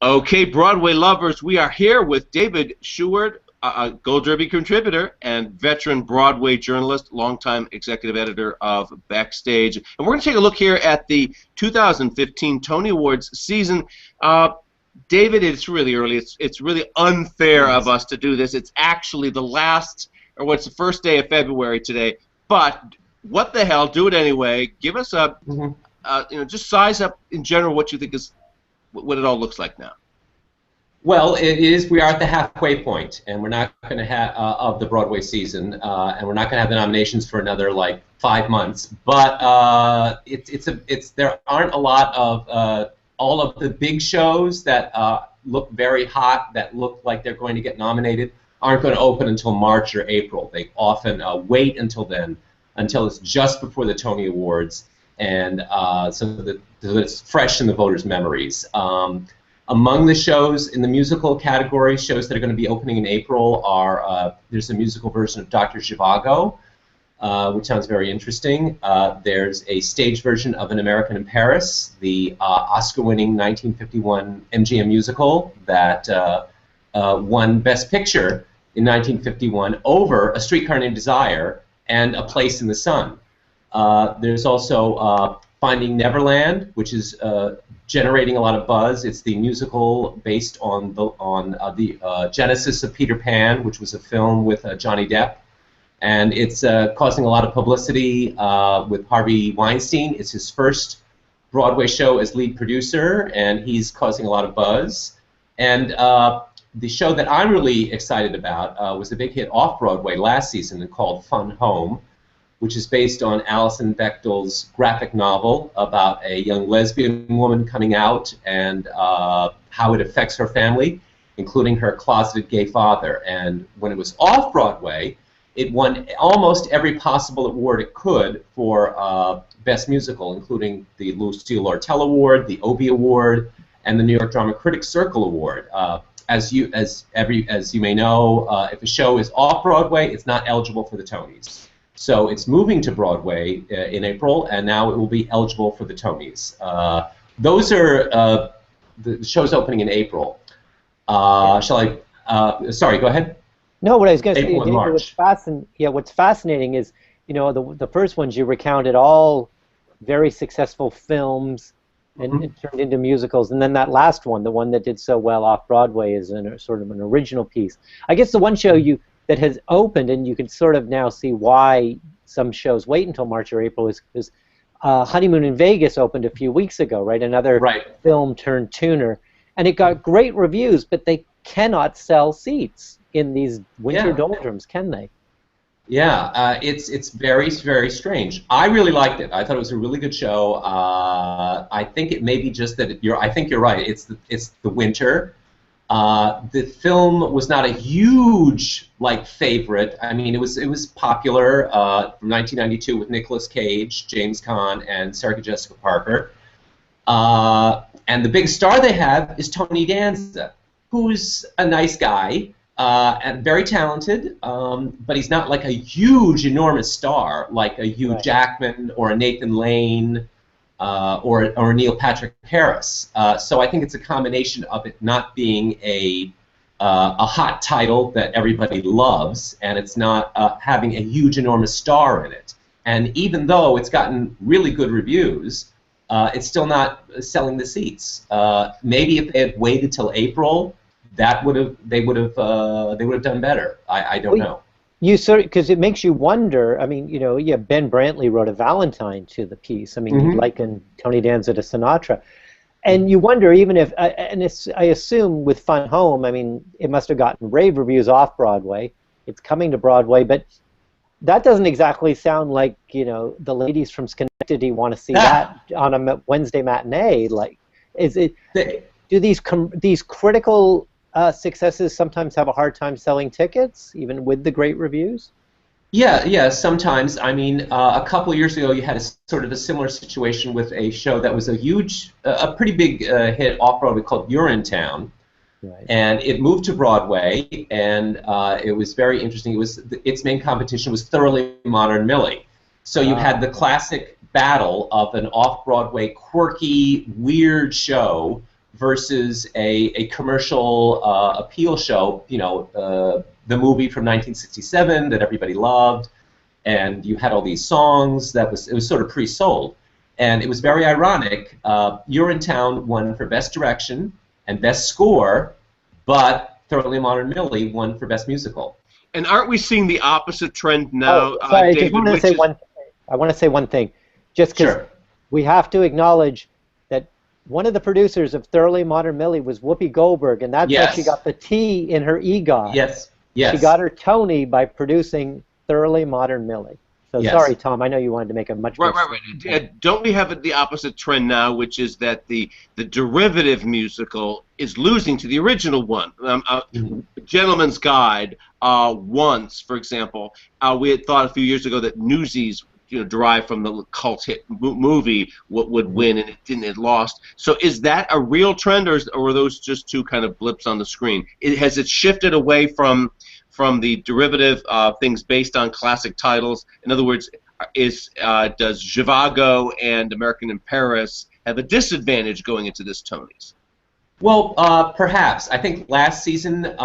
Okay, Broadway lovers, we are here with David Sheward, a Gold Derby contributor and veteran Broadway journalist, longtime executive editor of Backstage. And we're going to take a look here at the 2015 Tony Awards season. David, it's really early. It's really unfair of us to do this. It's actually the last, or what's the first day of February today. But what the hell? Do it anyway. Give us a, just size up in general what you think is what it all looks like now. Well, it is. We are at the halfway point, and we're not going to have of the Broadway season, and we're not going to have the nominations for another like 5 months. But there aren't a lot of all of the big shows that look very hot, that look like they're going to get nominated, aren't going to open until March or April. They often wait until then, until it's just before the Tony Awards, and so that it's fresh in the voters' memories. Among the shows in the musical category, shows that are going to be opening in April are there's a musical version of Dr. Zhivago, which sounds very interesting. There's a stage version of An American in Paris, the Oscar-winning 1951 MGM musical that won Best Picture in 1951 over A Streetcar Named Desire and A Place in the Sun. There's also Finding Neverland, which is generating a lot of buzz. It's the musical based on the genesis of Peter Pan, which was a film with Johnny Depp. And it's causing a lot of publicity with Harvey Weinstein. It's his first Broadway show as lead producer, and he's causing a lot of buzz. And the show that I'm really excited about was a big hit off-Broadway last season called Fun Home, which is based on Alison Bechdel's graphic novel about a young lesbian woman coming out and how it affects her family, including her closeted gay father. And when it was off-Broadway, it won almost every possible award it could for Best Musical, including the Lucille Lortel Award, the Obie Award, and the New York Drama Critics Circle Award. As you may know, if a show is off-Broadway, it's not eligible for the Tonys. So it's moving to Broadway in April, and now it will be eligible for the Tonys. Those are the shows opening in April. Sorry, go ahead. No, what I was going to say, April and March. What's fascinating is, the first ones you recounted all very successful films and it turned into musicals, and then that last one, the one that did so well off Broadway, is sort of an original piece. I guess the one show that has opened, and you can sort of now see why some shows wait until March or April, is Honeymoon in Vegas opened a few weeks ago, right? Another film turned tuner, and it got great reviews, but they cannot sell seats in these winter doldrums, can they? Yeah, it's very, very strange. I really liked it. I thought it was a really good show. I think it may be just that I think you're right. It's the winter. The film was not a huge favorite. I mean, it was popular from 1992 with Nicolas Cage, James Caan, and Sarah Jessica Parker. And the big star they have is Tony Danza, who's a nice guy and very talented, but he's not like a huge, enormous star like a Hugh Jackman or a Nathan Lane. Or Neil Patrick Harris. So I think it's a combination of it not being a hot title that everybody loves, and it's not having a huge, enormous star in it. And even though it's gotten really good reviews, it's still not selling the seats. Maybe if they had waited till April, they would have done better. I don't know. Because it makes you wonder. I mean, Ben Brantley wrote a Valentine to the piece. I mean, he likened Tony Danza to Sinatra, and you wonder even if. I assume with Fun Home, I mean, it must have gotten rave reviews off Broadway. It's coming to Broadway, but that doesn't exactly sound like the ladies from Schenectady want to see that on a Wednesday matinee. Like, do these critical successes sometimes have a hard time selling tickets, even with the great reviews? Yeah, sometimes. I mean, a couple of years ago, you had sort of a similar situation with a show that was a pretty big hit off-Broadway called Urinetown. Right. And it moved to Broadway, and it was very interesting. Its main competition was Thoroughly Modern Millie. So you had the classic battle of an off-Broadway, quirky, weird show versus a commercial appeal show. You know, the movie from 1967 that everybody loved, and you had all these songs it was sort of pre-sold, and it was very ironic. Urinetown won for Best Direction and Best Score, but Thoroughly Modern Millie won for Best Musical. And aren't we seeing the opposite trend now, sorry, David? I want to say one thing, just because Sure. we have to acknowledge that one of the producers of Thoroughly Modern Millie was Whoopi Goldberg, and that's Yes. how she got the T in her EGOT. Yes. Yes. She got her Tony by producing Thoroughly Modern Millie. So Yes. sorry, Tom, I know you wanted to make a much more Right. Don't we have the opposite trend now, which is that the derivative musical is losing to the original one? Gentleman's Guide, once, for example, we had thought a few years ago that Newsies, derived from the cult hit movie, would win, and it didn't. It lost. So is that a real trend, or are those just two kind of blips on the screen? Has it shifted away from the derivative things based on classic titles? In other words, does Zhivago and American in Paris have a disadvantage going into this Tonys? Well, perhaps. I think last season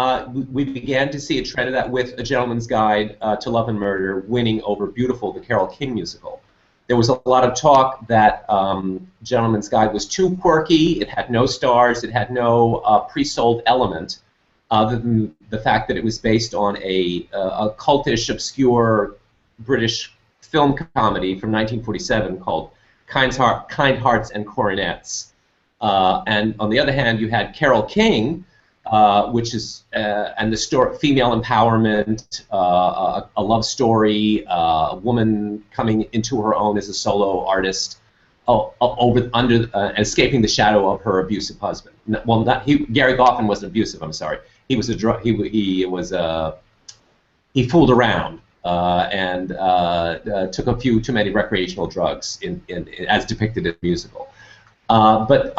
we began to see a trend of that with A Gentleman's Guide to Love and Murder winning over Beautiful, the Carole King musical. There was a lot of talk that Gentleman's Guide was too quirky, it had no stars, it had no pre-sold element, other than the fact that it was based on a cultish, obscure British film comedy from 1947 called Kind Hearts and Coronets. And on the other hand, you had Carole King, which is and the story, female empowerment, a love story, a woman coming into her own as a solo artist, escaping the shadow of her abusive husband. Well, Gary Goffin wasn't abusive. I'm sorry. He was he fooled around and took a few too many recreational drugs as depicted in the musical. But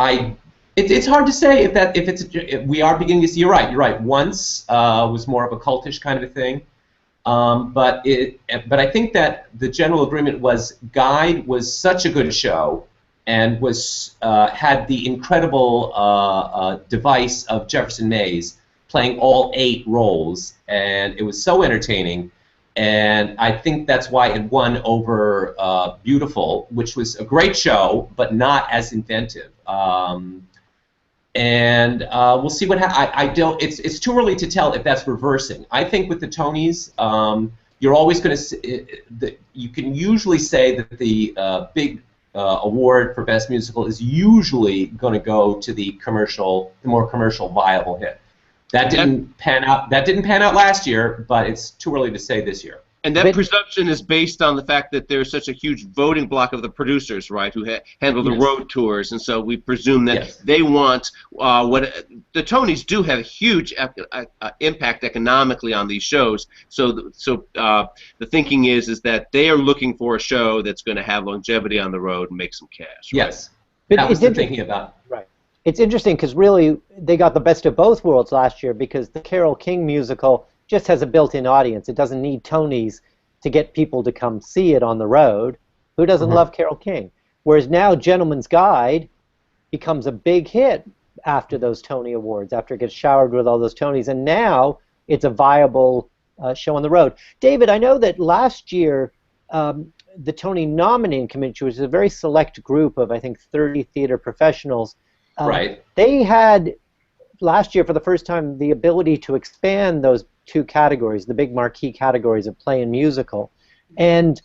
it's hard to say if we are beginning to see. You're right. Once was more of a cultish kind of a thing, but I think that the general agreement was Guide was such a good show and had the incredible device of Jefferson Mays playing all 8 roles, and it was so entertaining. And I think that's why it won over Beautiful, which was a great show, but not as inventive. And we'll see what happens. I don't. It's too early to tell if that's reversing. I think with the Tonys, you're always going to. You can usually say that the big award for Best Musical is usually going to go to the more commercial viable hit. That didn't pan out. That didn't pan out last year, but it's too early to say this year. And that presumption is based on the fact that there's such a huge voting block of the producers, right, who handle the road tours, and so we presume that they want what the Tonys do have a huge impact economically on these shows. So the thinking is that they are looking for a show that's going to have longevity on the road and make some cash. Right? Yes, that was the thinking about. Right. It's interesting because really they got the best of both worlds last year because the Carole King musical just has a built-in audience. It doesn't need Tonys to get people to come see it on the road. Who doesn't love Carole King? Whereas now Gentleman's Guide becomes a big hit after those Tony Awards, after it gets showered with all those Tonys, and now it's a viable show on the road. David, I know that last year the Tony nominating committee, which was a very select group of, I think, 30 theater professionals, they had last year for the first time the ability to expand those 2 categories, the big marquee categories of play and musical, and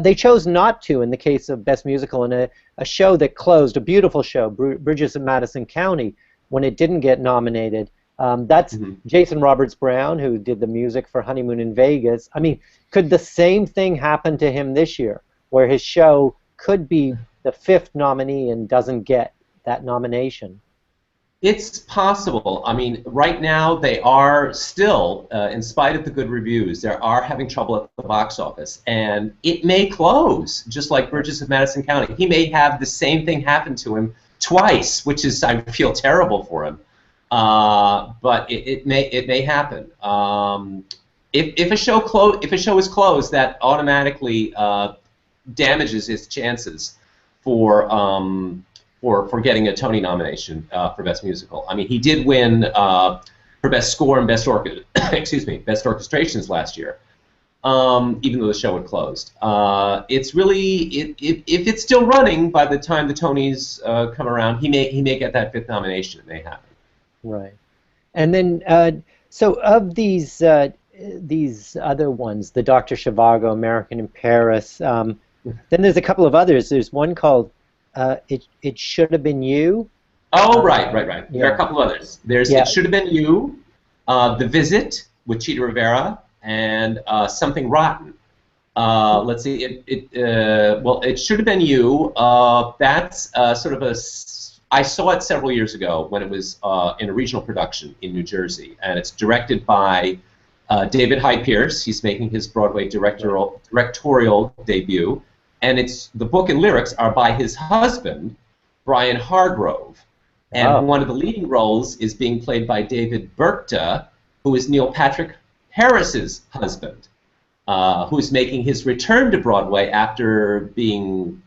they chose not to in the case of Best Musical, in a show that closed, a beautiful show, Bridges of Madison County, when it didn't get nominated. That's Jason Roberts Brown, who did the music for Honeymoon in Vegas. I mean, could the same thing happen to him this year, where his show could be the 5th nominee and doesn't get that nomination? It's possible. I mean, right now they are still, in spite of the good reviews, they are having trouble at the box office, and it may close, just like Bridges of Madison County. He may have the same thing happen to him twice, which is, I feel terrible for him. But it may happen. If a show is closed, that automatically damages his chances for for getting a Tony nomination for Best Musical. I mean, he did win for Best Score and Best excuse me, Best Orchestrations last year, even though the show had closed. It's really if it's still running by the time the Tonys come around, he may get that 5th nomination. It may happen. Right, and then so of these other ones, the Dr. Zhivago, American in Paris. Then there's a couple of others. There's one called It Should Have Been You. Oh, right. Yeah. There are a couple of others. There's It Should Have Been You, The Visit with Chita Rivera, and Something Rotten. Let's see. Well, It Should Have Been You. That's sort of I saw it several years ago when it was in a regional production in New Jersey, and it's directed by David Hyde Pierce. He's making his Broadway directorial debut, and the book and lyrics are by his husband, Brian Hargrove. And one of the leading roles is being played by David Burkta, who is Neil Patrick Harris's husband, who's making his return to Broadway after being,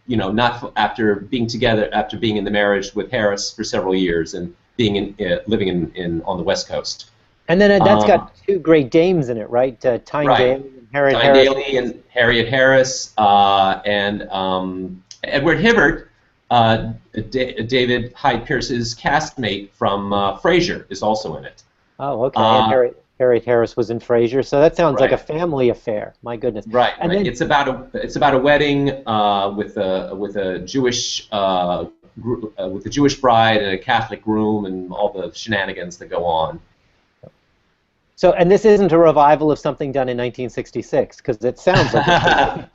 after being together, after being in the marriage with Harris for several years and being living on the West Coast. And then that's got 2 great dames in it, right? Tyne Daly and Harriet Harris. Tyne Daly and Harriet Harris, and Edward Hibbert. David Hyde Pierce's castmate from Frasier is also in it. Oh, okay. And Harriet Harris was in Frasier, so that sounds like a family affair. My goodness. Right. Then, it's about a wedding with a Jewish with a Jewish bride and a Catholic groom and all the shenanigans that go on. So, and this isn't a revival of something done in 1966, because it sounds like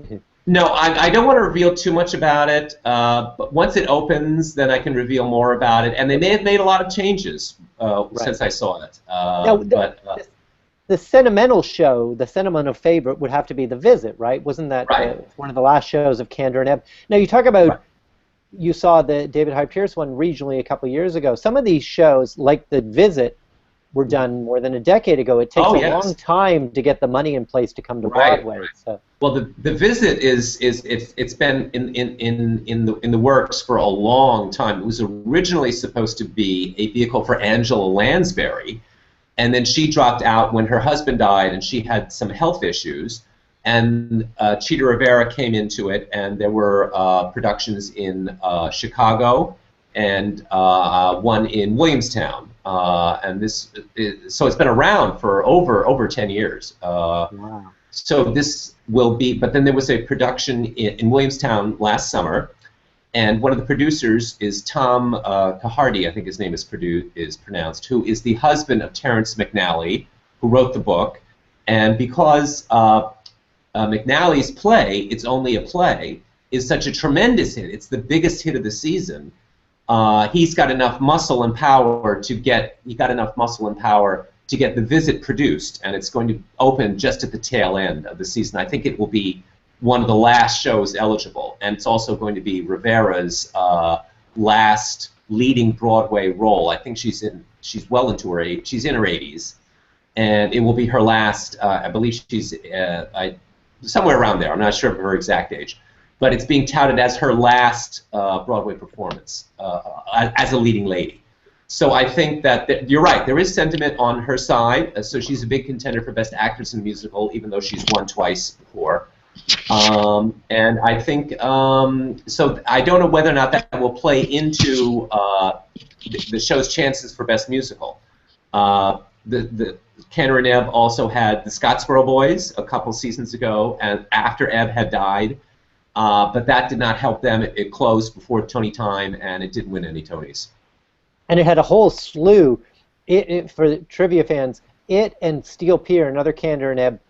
it. No, I don't want to reveal too much about it, but once it opens, then I can reveal more about it. And they may have made a lot of changes since I saw it. Now, the sentimental show, the sentimental favorite, would have to be The Visit, right? Wasn't that one of the last shows of Candor and Ebb? Now, you talk about, you saw the David Hyde Pierce one regionally a couple of years ago. Some of these shows, like The Visit, were done more than a decade ago. It takes a long time to get the money in place to come to Broadway. Right. So. Well, the Visit it's been in the works for a long time. It was originally supposed to be a vehicle for Angela Lansbury, and then she dropped out when her husband died, and she had some health issues. And Chita Rivera came into it, and there were productions in Chicago and one in Williamstown. And so it's been around for over 10 years. Wow. So this will be, but then there was a production in Williamstown last summer, and one of the producers is Tom Cahardy, I think his name is pronounced, who is the husband of Terrence McNally, who wrote the book. And because McNally's play, It's Only a Play, is such a tremendous hit, it's the biggest hit of the season, he's got enough muscle and power to get The Visit produced, and it's going to open just at the tail end of the season. I think it will be one of the last shows eligible, and it's also going to be Rivera's last leading Broadway role. I think she's well into her she's in her 80s, and it will be her last. I believe she's somewhere around there. I'm not sure of her exact age. But it's being touted as her last Broadway performance as a leading lady. So I think that you're right. There is sentiment on her side. So she's a big contender for Best Actress in a Musical, even though she's won twice before. And I think so. I don't know whether or not that will play into the show's chances for Best Musical. The Candor and Ebb also had the Scottsboro Boys a couple seasons ago, and after Ebb had died. But that did not help them. It closed before Tony time, and it didn't win any Tonys. And it had a whole slew. For the trivia fans, it and Steel Pier, another Candor and Ebb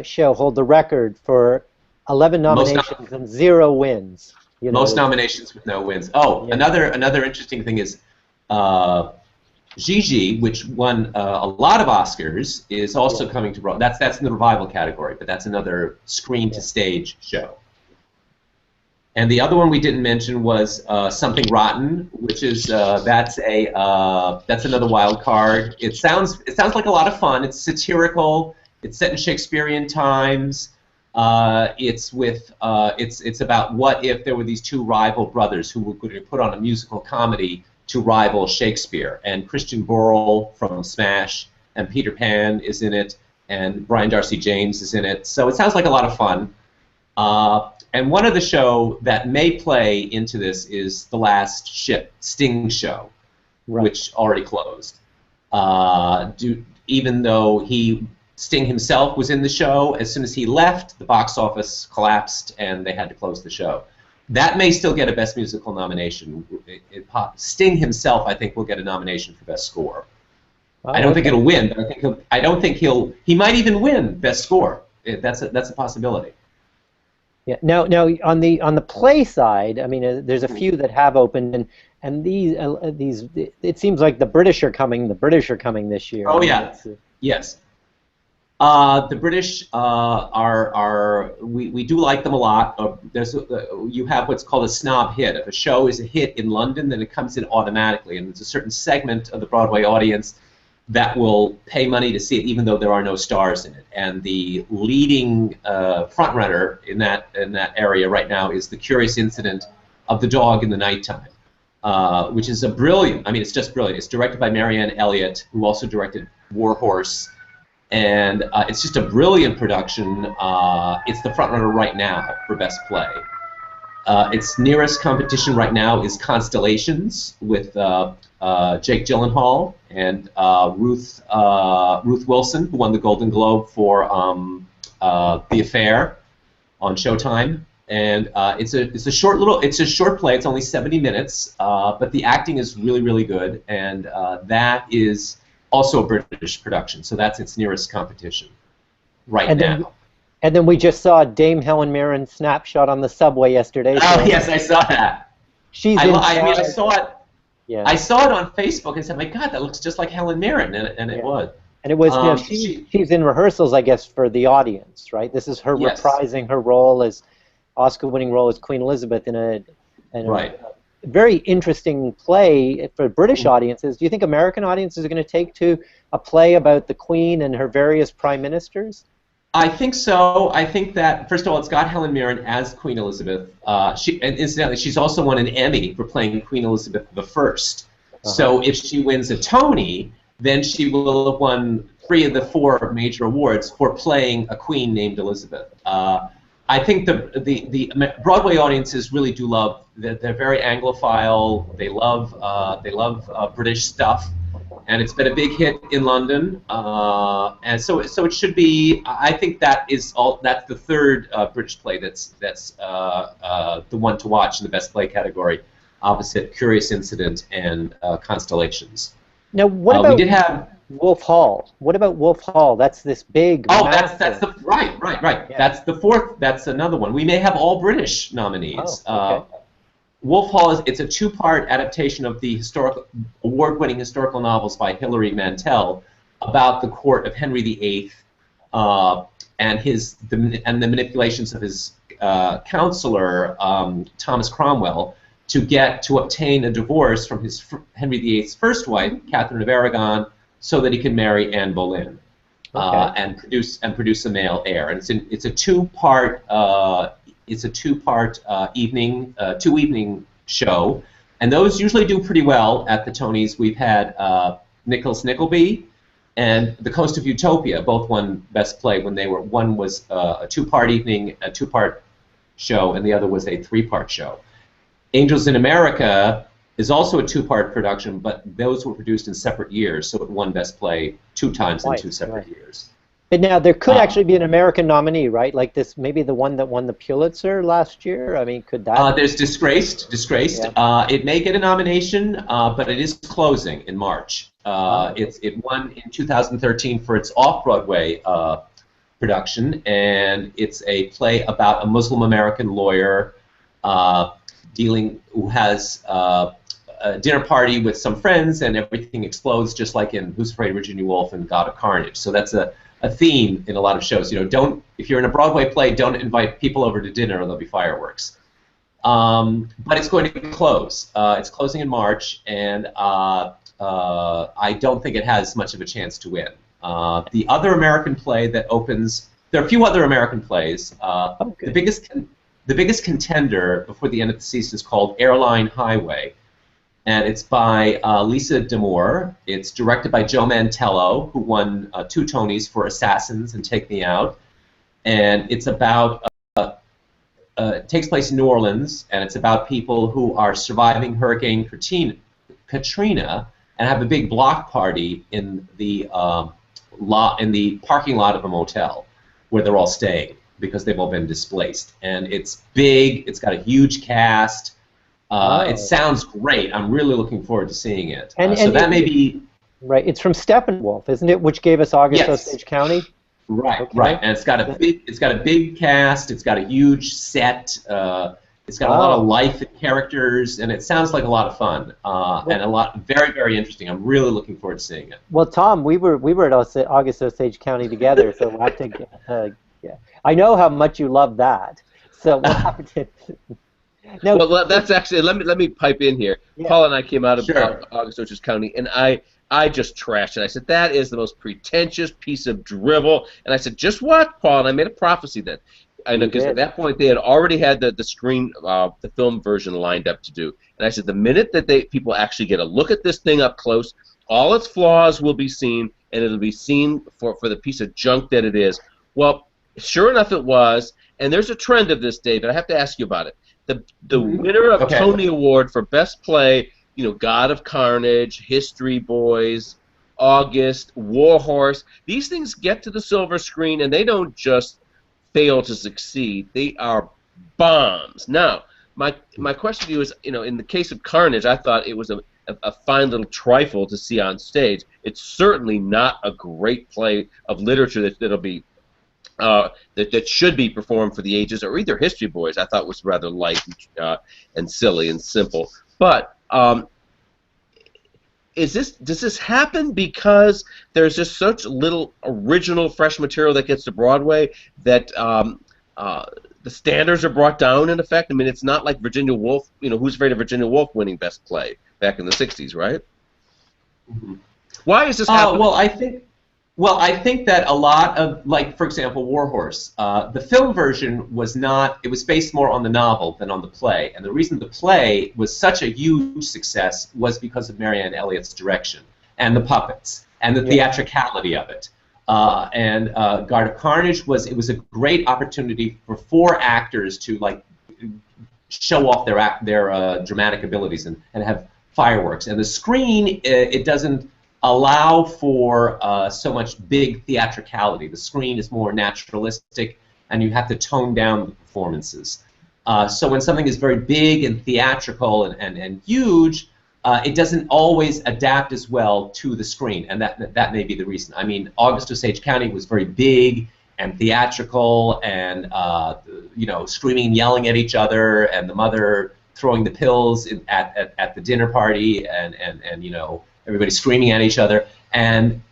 show, hold the record for 11 nominations and 0 wins. Most nominations with no wins. Oh, yeah. Another interesting thing is Gigi, which won a lot of Oscars, is also coming to Broadway. That's in the revival category, but that's another screen-to-stage show. And the other one we didn't mention was Something Rotten, which is that's another wild card. It sounds like a lot of fun. It's satirical. It's set in Shakespearean times. It's about what if there were these two rival brothers who were going to put on a musical comedy to rival Shakespeare, and Christian Borle from Smash and Peter Pan is in it, and Brian Darcy James is in it. So it sounds like a lot of fun. And one of the show that may play into this is The Last Ship, Sting show, Right. which already closed. Even though Sting himself was in the show, as soon as he left, the box office collapsed and they had to close the show. That may still get a Best Musical nomination. Sting himself, I think, will get a nomination for Best Score. Oh, I don't think it'll win, but I don't think he might even win Best Score. That's a possibility. Yeah. Now on the play side, I mean, there's a few that have opened, and these it seems like the British are coming. The British are coming this year. Oh yeah. Yes. The British we do like them a lot. You have what's called a snob hit. If a show is a hit in London, then it comes in automatically, and there's a certain segment of the Broadway audience that will pay money to see it, even though there are no stars in it. And the leading frontrunner in that area right now is The Curious Incident of the Dog in the Nighttime, which is a brilliant. I mean, it's just brilliant. It's directed by Marianne Elliott, who also directed War Horse. And it's just a brilliant production. It's the frontrunner right now for Best Play. Its nearest competition right now is Constellations with Jake Gyllenhaal and Ruth Wilson, who won the Golden Globe for The Affair on Showtime. And it's a short play. It's only 70 minutes, but the acting is really, really good, and that is also a British production, so that's its nearest competition right now. And then we just saw Dame Helen Mirren snapshot on the subway yesterday. Oh yes, I saw that. I saw it. Yeah. I saw it on Facebook and said, "My God, that looks just like Helen Mirren," and it was. And it was. She's in rehearsals, I guess, for the audience, right? This is her reprising her role as Oscar-winning role as Queen Elizabeth in a very interesting play for British audiences. Do you think American audiences are going to take to a play about the Queen and her various prime ministers? I think so. I think that, first of all, it's got Helen Mirren as Queen Elizabeth. And incidentally, she's also won an Emmy for playing Queen Elizabeth I. So if she wins a Tony, then she will have won 3 of the 4 major awards for playing a queen named Elizabeth. I think the Broadway audiences really do love. They're very Anglophile. They love British stuff, and it's been a big hit in London. And so it should be. I think that's the third British play that's the one to watch in the Best Play category, opposite Curious Incident and Constellations. Now, what about we did have Wolf Hall? What about Wolf Hall? That's this big. Oh, that's the right. Yeah. That's the fourth. That's another one. We may have all British nominees. Oh, okay. Wolf Hall it's a 2-part adaptation of the award-winning historical novels by Hilary Mantel about the court of Henry VIII and the manipulations of his counselor Thomas Cromwell to obtain a divorce from his Henry VIII's first wife, Catherine of Aragon, so that he could marry Anne Boleyn and produce a male heir. And it's a 2-part evening show, and those usually do pretty well at the Tonys. We've had Nicholas Nickleby and The Coast of Utopia both won Best Play when one was a 2-part evening, a 2-part show, and the other was a 3-part show. Angels in America is also a 2-part production, but those were produced in separate years, so it won Best Play 2 times in 2 separate years. But now there could actually be an American nominee, right? Like this, maybe the one that won the Pulitzer last year. I mean, could that? There's Disgraced. Yeah. It may get a nomination, but it is closing in March. It won in 2013 for its off-Broadway production, and it's a play about a Muslim American lawyer who has a dinner party with some friends, and everything explodes, just like in Who's Afraid of Virginia Woolf and God of Carnage. So that's a theme in a lot of shows. If you're in a Broadway play, don't invite people over to dinner or there'll be fireworks. But it's going to close. It's closing in March, and I don't think it has much of a chance to win. The other American play that opens there are a few other American plays. Okay. The biggest contender before the end of the season is called Airline Highway, and it's by Lisa D'Amour. It's directed by Joe Mantello, who won 2 Tonys for Assassins and Take Me Out, and it's about it takes place in New Orleans, and it's about people who are surviving Hurricane Katrina and have a big block party in the parking lot of a motel where they're all staying because they've all been displaced. And it's big. It's got a huge cast. It sounds great. I'm really looking forward to seeing it. So that may be right. It's from Steppenwolf, isn't it? Which gave us August Osage County. Right, Okay. right, and it's got a big cast. It's got a huge set. It's got a lot of life and characters, and it sounds like a lot of fun and a lot very, very interesting. I'm really looking forward to seeing it. Well, Tom, we were at August Osage County together, so we'll have to. Yeah, I know how much you love that. So we'll have to. No. Well, that's actually let me pipe in here. Yeah. Paul and I came out of Sure. August Osage County, and I just trashed it. I said, that is the most pretentious piece of drivel. And I said, just what, Paul? And I made a prophecy then. I know, because at that point they had already had the screen, the film version lined up to do. And I said, the minute that people actually get a look at this thing up close, all its flaws will be seen, and it'll be seen for the piece of junk that it is. Well, sure enough it was, and there's a trend of this, David. I have to ask you about it. The winner of Tony Award for Best Play, you know, God of Carnage, History Boys, August, Warhorse. These things get to the silver screen, and they don't just fail to succeed. They are bombs. Now, my question to you is, you know, in the case of Carnage, I thought it was a fine little trifle to see on stage. It's certainly not a great play of literature that'll be that should be performed for the ages, or either History Boys. I thought was rather light and silly and simple, but. Does this happen because there's just such little original, fresh material that gets to Broadway that the standards are brought down in effect? I mean, it's not like Virginia Woolf, you know, Who's Afraid of Virginia Woolf winning Best Play back in the 60s, right? Mm-hmm. Why is this happening? Well, I think that a lot of, like, for example, Warhorse, the film version was not, it was based more on the novel than on the play. And the reason the play was such a huge success was because of Marianne Elliott's direction and the puppets and the theatricality of it. And God of Carnage was a great opportunity for 4 actors to, like, show off their dramatic abilities and have fireworks. And the screen, it doesn't allow for so much big theatricality. The screen is more naturalistic, and you have to tone down the performances. So when something is very big and theatrical and huge, it doesn't always adapt as well to the screen, and that may be the reason. I mean, August Osage County was very big and theatrical, and you know, screaming and yelling at each other, and the mother throwing the pills at the dinner party, and you know, everybody screaming at each other, and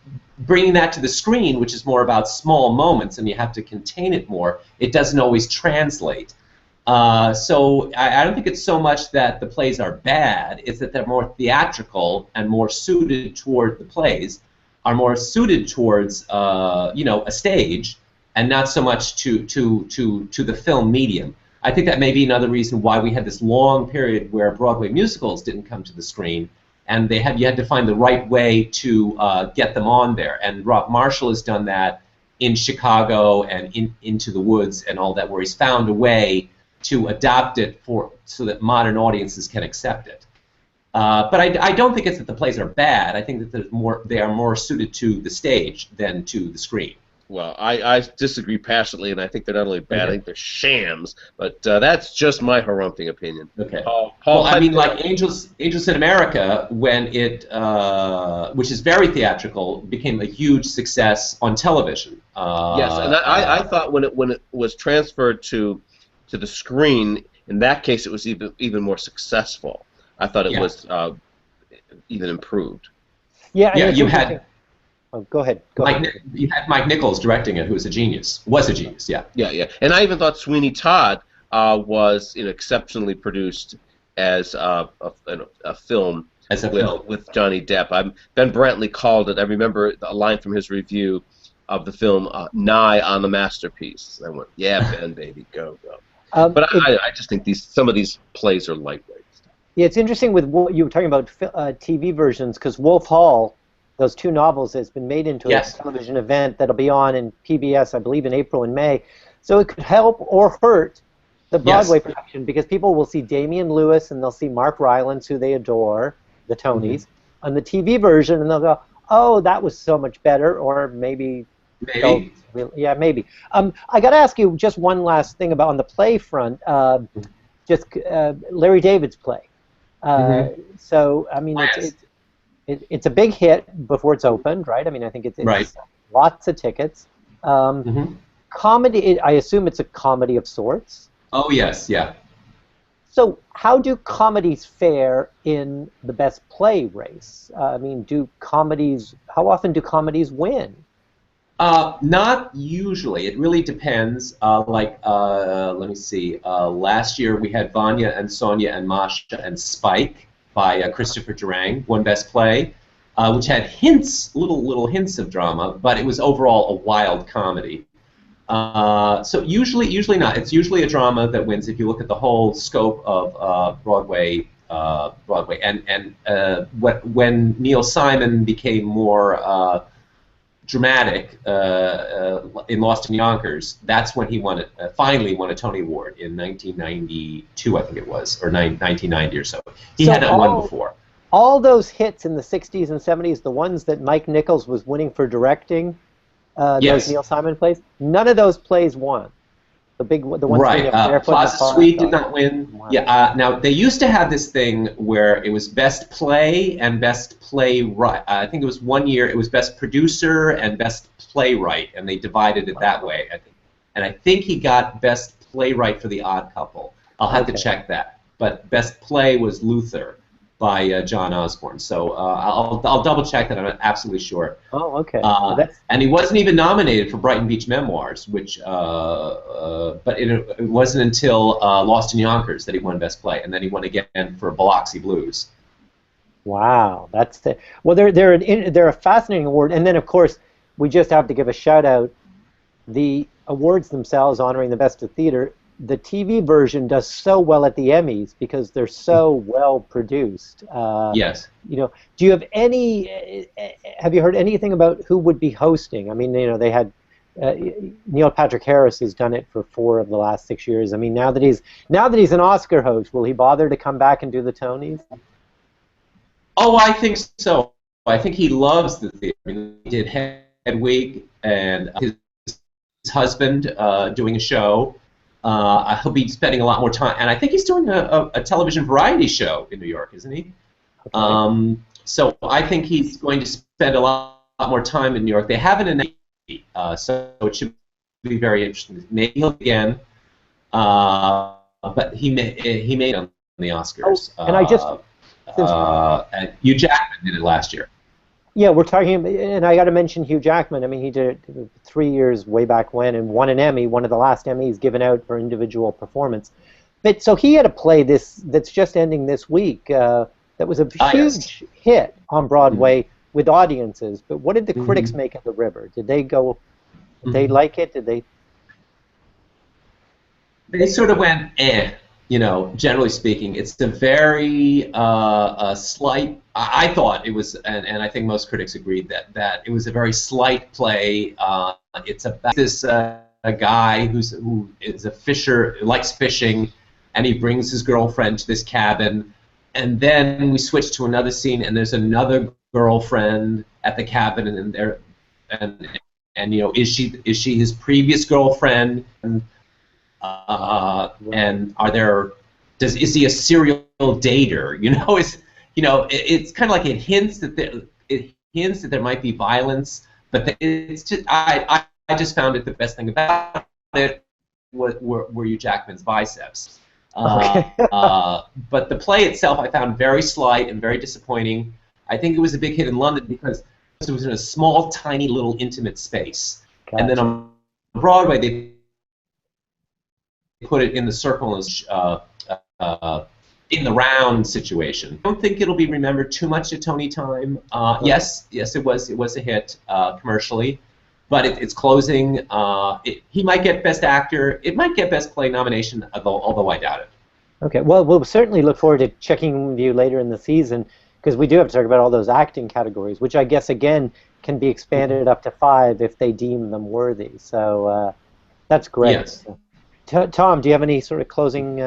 bringing that to the screen, which is more about small moments, and you have to contain it more, it doesn't always translate. So I don't think it's so much that the plays are bad, it's that they're more theatrical and more suited toward the plays, are more suited towards you know, a stage, and not so much to the film medium. I think that may be another reason why we had this long period where Broadway musicals didn't come to the screen, and you had to find the right way to get them on there. And Rob Marshall has done that in Chicago and Into the Woods and all that, where he's found a way to adopt it so that modern audiences can accept it. But I don't think it's that the plays are bad. I think that they are more suited to the stage than to the screen. Well, I disagree passionately, and I think they're not only bad, I think they're shams. But that's just my harumphing opinion. Okay. Paul, well, I mean, like Angels in America, when it, which is very theatrical, became a huge success on television. Yes, and I thought when it was transferred to the screen, in that case, it was even more successful. I thought it was even improved. Yeah, you had. Oh, go ahead. You had Mike Nichols directing it, who was a genius. Yeah. Yeah. And I even thought Sweeney Todd was, you know, exceptionally produced as a film with Johnny Depp. Ben Brantley called it. I remember a line from his review. of the film nigh on the masterpiece. I went, yeah, Ben, baby, go, go. But I just think some of these plays are lightweight. Yeah, it's interesting with what you were talking about TV versions, because Wolf Hall, those two novels, has been made into a television event that'll be on in PBS, I believe, in April and May. So it could help or hurt the Broadway production, because people will see Damian Lewis and they'll see Mark Rylance, who they adore, the Tonys, on the TV version, and they'll go, oh, that was so much better, or maybe. Yeah, maybe. I got to ask you just one last thing about on the play front. Larry David's play. So I mean, it's a big hit before it's opened, right? I mean, I think it's lots of tickets. Comedy. I assume it's a comedy of sorts. Oh yes, yeah. So how do comedies fare in the best play race? I mean, how often do comedies win? Not usually. It really depends. Let me see. Last year we had Vanya and Sonia and Masha and Spike by Christopher Durang, won Best Play, which had little hints of drama, but it was overall a wild comedy. So usually not. It's usually a drama that wins if you look at the whole scope of Broadway. And when Neil Simon became more dramatic in Lost in Yonkers, that's when he finally won a Tony Award in 1992, I think it was, or 1990 or so. He hadn't won before. All those hits in the 60s and 70s, the ones that Mike Nichols was winning for directing, those Neil Simon plays, none of those plays won. The ones right. Plaza Suite did not win. Wow. Yeah. Now they used to have this thing where it was Best Play and Best Playwright. I think it was one year it was Best Producer and Best Playwright, and they divided it that way. I think, and I think he got Best Playwright for The Odd Couple. I'll have to check that. But Best Play was Luther by John Osborne. So I'll double check that. I'm absolutely sure. Oh, okay. And he wasn't even nominated for Brighton Beach Memoirs, which but it wasn't until Lost in Yonkers that he won Best Play, and then he won again for Biloxi Blues. Wow, well, they're a fascinating award, and then of course we just have to give a shout out. The awards themselves honoring the best of theater. The TV version does so well at the Emmys because they're so well produced. Yes. You know, do you have have you heard anything about who would be hosting? I mean, you know, they had Neil Patrick Harris has done it for 4 of the last 6 years. I mean, now that he's an Oscar host, will he bother to come back and do the Tonys? Oh, I think so. I think he loves the theater. I mean, he did Hedwig and his husband doing a show. He'll be spending a lot more time, and I think he's doing a television variety show in New York, isn't he? Okay. So I think he's going to spend a lot more time in New York. They haven't announced, so it should be very interesting. Maybe he'll again, but he made on the Oscars. Oh, and and Hugh Jackman did it last year. Yeah, we're talking, and I got to mention Hugh Jackman. I mean, he did it 3 years way back when, and won an Emmy, one of the last Emmys given out for individual performance. But so he had a play that's just ending this week that was a huge hit on Broadway with audiences. But what did the critics make of The River? Did they go? Did they like it? Did they? They sort of went, eh. You know, generally speaking, it's a very slight. I thought it was, and I think most critics agreed that it was a very slight play. It's about this a guy who is a fisher, likes fishing, and he brings his girlfriend to this cabin, and then we switch to another scene, and there's another girlfriend at the cabin, and you know, is she his previous girlfriend? And is he a serial dater? You know, it's kind of like it hints that there might be violence, but it's just I just found it the best thing about it were Hugh Jackman's biceps. But the play itself I found very slight and very disappointing. I think it was a big hit in London because it was in a small, tiny, little, intimate space, and then on Broadway they put it in the circle in the round situation. I don't think it'll be remembered too much at Tony time. Yes, it was a hit commercially, but it's closing. He might get Best Actor. It might get Best Play nomination, although I doubt it. Okay, well, we'll certainly look forward to checking with you later in the season, because we do have to talk about all those acting categories, which I guess, again, can be expanded up to 5 if they deem them worthy. So that's great. Yes. Tom, do you have any sort of closing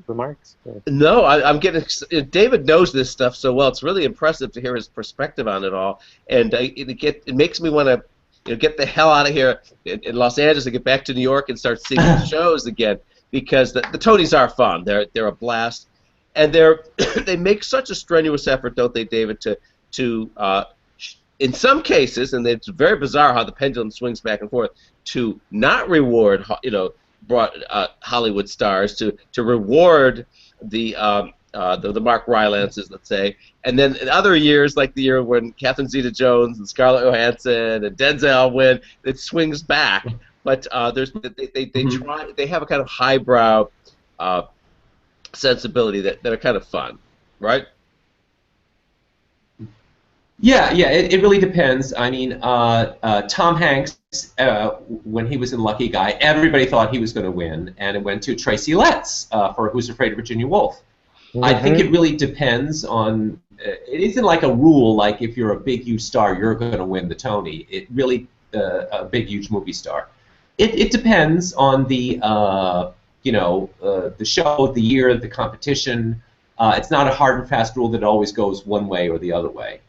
remarks? No, I'm getting. David knows this stuff so well. It's really impressive to hear his perspective on it all, and it makes me want to get the hell out of here in Los Angeles and get back to New York and start seeing the shows again, because the Tonys are fun. They're a blast, and they make such a strenuous effort, don't they, David, to in some cases, and it's very bizarre how the pendulum swings back and forth, to not reward Hollywood stars, to reward the Mark Rylances, let's say, and then in other years, like the year when Catherine Zeta-Jones and Scarlett Johansson and Denzel win, it swings back. But they have a kind of highbrow sensibility that are kind of fun, right? Yeah, it really depends. I mean, Tom Hanks, when he was in Lucky Guy, everybody thought he was going to win, and it went to Tracy Letts for Who's Afraid of Virginia Woolf. Mm-hmm. I think it really depends on. It isn't like a rule, like if you're a big, huge star, you're going to win the Tony. It really a big, huge movie star. It depends on the the show, the year, the competition. It's not a hard and fast rule that always goes one way or the other way.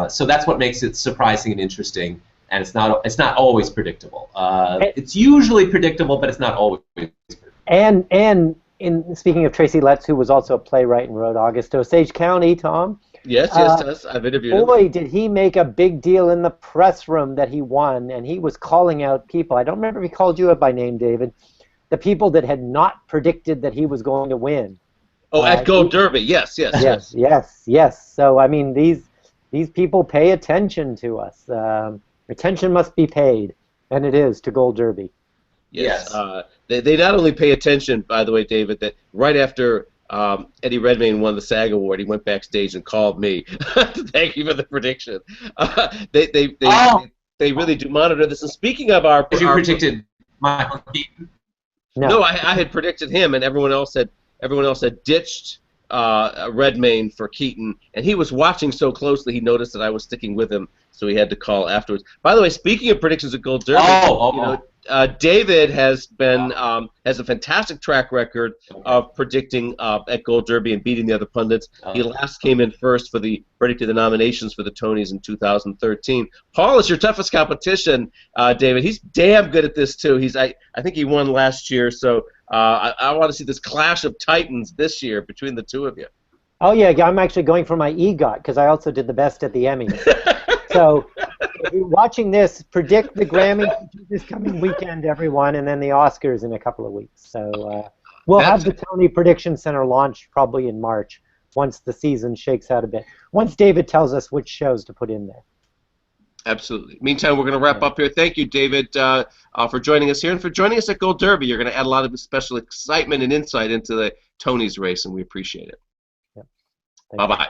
So that's what makes it surprising and interesting, and it's not always predictable. It's usually predictable, but it's not always predictable. And in speaking of Tracy Letts, who was also a playwright and wrote August Osage County, Tom. Yes, I've interviewed him. Boy, did he make a big deal in the press room that he won, and he was calling out people. I don't remember if he called you out by name, David. The people that had not predicted that he was going to win. Oh, at Gold Derby, yes. So I mean, these people pay attention to us. Attention must be paid, and it is to Gold Derby. Yes. They not only pay attention, by the way, David, that right after Eddie Redmayne won the SAG Award, he went backstage and called me to thank you for the prediction. They really do monitor this. And speaking of you predicted Michael Keaton? No, I had predicted him, and everyone else had ditched Redmayne for Keaton, and he was watching so closely he noticed that I was sticking with him, so he had to call afterwards. By the way, speaking of predictions at Gold Derby, David has a fantastic track record of predicting at Gold Derby and beating the other pundits. He last came in first for predicted the nominations for the Tonys in 2013. Paul is your toughest competition, David. He's damn good at this too. I think he won last year, so I want to see this clash of titans this year between the two of you. Oh yeah, I'm actually going for my EGOT because I also did the best at the Emmys. So if you're watching this, predict the Grammy this coming weekend, everyone, and then the Oscars in a couple of weeks. So we'll have the Tony Prediction Center launched probably in March once the season shakes out a bit. Once David tells us which shows to put in there. Absolutely. Meantime, we're going to wrap up here. Thank you, David, for joining us here and for joining us at Gold Derby. You're going to add a lot of special excitement and insight into the Tonys race, and we appreciate it. Yep. Bye-bye.